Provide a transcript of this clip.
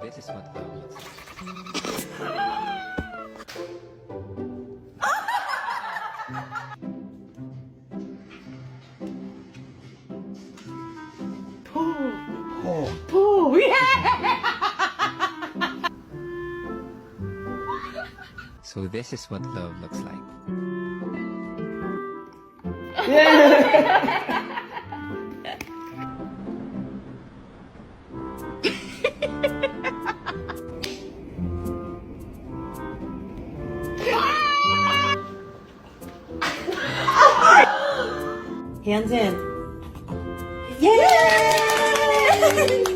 this is what love looks like. Poo! So this is what love looks like. Hands in. Yay!